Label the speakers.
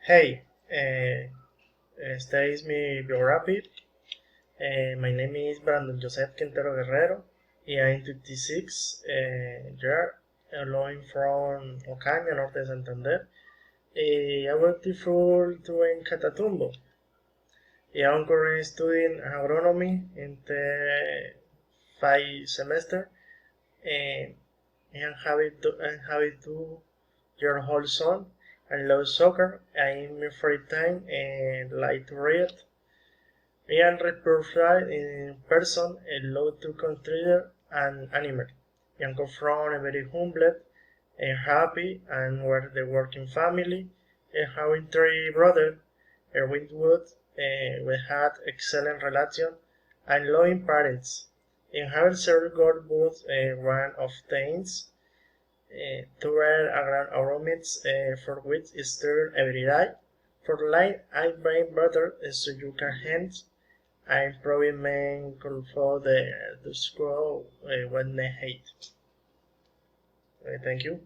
Speaker 1: Hey, esta is my biography. My name is Brandon Joseph Quintero Guerrero. I'm 26 year, living from Ocaña, Norte de Santander. I went to school in Catatumbo. I'm currently studying agronomy in the 5 semester. And I'm having 2-year-old son. I love soccer. In my free time and like to read. I am read in person and love to consider an animal. I am from a very humble and happy and were the working family. And having 3 brothers, Winwood, we had excellent relation and loving parents. And having served God both one of things to wear around meats for which is turned every day. For life, I bring butter so you can hands. I probably men could for the scroll when they hate. Thank you.